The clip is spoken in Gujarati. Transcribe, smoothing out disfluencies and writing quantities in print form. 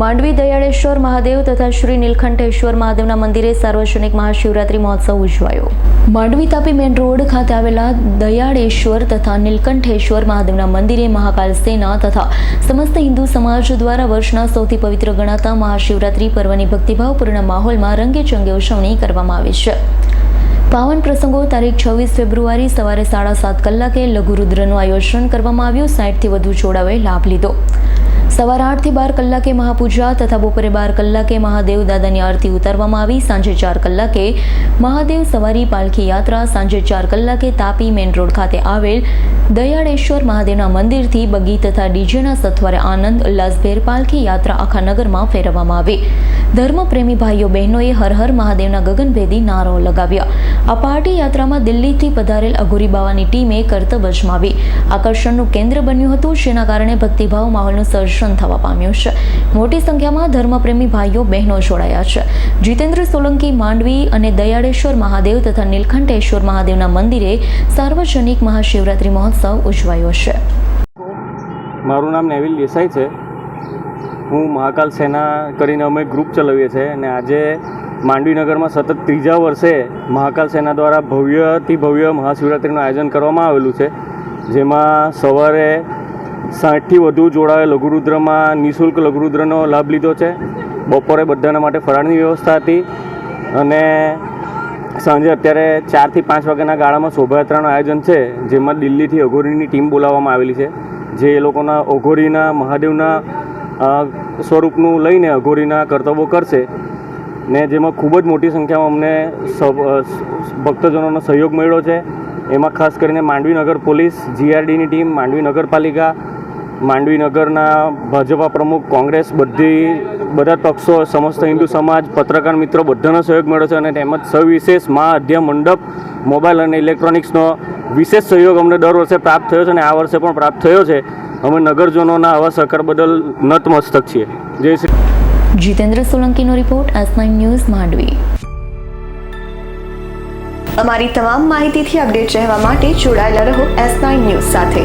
માંડવી દયાળેશ્વર મહાદેવ તથા શ્રી નીલકંઠેશ્વર મહાદેવના મંદિરે સાર્વજનિક મહાશિવરાત્રી મહોત્સવ ઉજવાયો। માંડવી તાપી મેન રોડ ખાતે આવેલા દયાળેશ્વર તથા નીલકંઠેશ્વર મહાદેવના મંદિરે મહાકાલ સેના તથા સમસ્ત હિન્દુ સમાજ દ્વારા વર્ષના સૌથી પવિત્ર ગણાતા મહાશિવરાત્રી પર્વની ભક્તિભાવપૂર્ણ માહોલમાં રંગેચંગે ઉજવણી કરવામાં આવી છે। પાવન પ્રસંગો તારીખ 26 ફેબ્રુઆરી સવારે 7:30 કલાકે લઘુરુદ્રનું આયોજન કરવામાં આવ્યું। 60થી વધુ જોડાઓએ લાભ લીધો। સવારે 8 થી 12 કલાકે મહાપૂજા તથા બપોરે 12 કલાકે મહાદેવ દાદાની આરતી ઉતારવામાં આવી। સાંજે 4 કલાકે મહાદેવ સવારી પાલખી યાત્રા, સાંજે 4 કલાકે તાપી મેન રોડ ખાતે આવેલ દયાળેશ્વર મહાદેવના મંદિરથી બગી તથા ડીજેના સથવારે આનંદ ઉલ્લાસભેર પાલખી યાત્રા આખા નગરમાં ફેરવવામાં આવી। ધર્મપ્રેમી ભાઈઓ બહેનોએ હર હર મહાદેવના ગગનભેદી નારાઓ લગાવ્યા। આ પાર્ટી યાત્રામાં દિલ્હીથી પધારેલ અઘોરી બાવાની ટીમે કરતબ અજમાવી આકર્ષણનું કેન્દ્ર બન્યું હતું, જેના કારણે ભક્તિભાવ માહોલનું સર્જન થવા પામ્યું છે। મોટી સંખ્યામાં ધર્મપ્રેમી ભાઈઓ બહેનો જોડાયા છે। જીતેન્દ્ર સોલંકી, માંડવી અને દયાળેશ્વર મહાદેવ તથા નીલકંઠેશ્વર મહાદેવના મંદિરે સાર્વજનિક મહાશિવરાત્રી મહોત્સવ ઉજવાયો છે। મારું નામ નેવિલ દેસાઈ છે। હું મહાકાલ સેના કરીને અમે ગ્રુપ ચલાવીએ છીએ અને આજે માંડવી નગરમાં સતત 3જા વર્ષે મહાકાલ સેના દ્વારા ભવ્યથી ભવ્ય મહાશિવરાત્રિનું આયોજન કરવામાં આવેલું છે, જેમાં સવારે 60થી વધુ જોડાએ લઘુરુદ્રમાં નિઃશુલ્ક લઘુરુદ્રનો લાભ લીધો છે। બપોરે બધાના માટે ફરાળની વ્યવસ્થા હતી અને સાંજે અત્યારે 4 થી 5 વાગ્યાના ગાળામાં શોભાયાત્રાનું આયોજન છે, જેમાં દિલ્હીથી અઘોરીની ટીમ બોલાવવામાં આવેલી છે, જે એ લોકોના અઘોરીના મહાદેવના સ્વરૂપનું લઈને અઘોરીના કરતબો કરશે ને જેમાં ખૂબ જ મોટી સંખ્યામાં અમને ભક્તજનોનો સહયોગ મળ્યો છે। એમાં ખાસ કરીને માંડવી નગર પોલીસ, જીઆરડીની ટીમ, માંડવી નગરપાલિકા, માંડવી નગરના ભાજપા પ્રમુખ, કોંગ્રેસ, બધા પક્ષો, સમસ્ત હિન્દુ સમાજ, પત્રકાર મિત્રો બધાનો સહયોગ મળ્યો છે અને તેમજ સવિશેષ મા અધ્યા મંડપ, મોબાઈલ અને ઇલેક્ટ્રોનિક્સનો વિશેષ સહયોગ અમને દર વર્ષે પ્રાપ્ત થયો છે અને આ વર્ષે પણ પ્રાપ્ત થયો છે। અમે નગરજનોના આવા સહકાર બદલ નતમસ્તક છીએ। જય શ્રી। જીતેન્દ્ર સોલંકીનો રિપોર્ટ, S9 ન્યૂઝ, માંડવી। અમારી તમામ માહિતીથી અપડેટ રહેવા માટે જોડાયેલા રહો S9 ન્યૂઝ સાથે।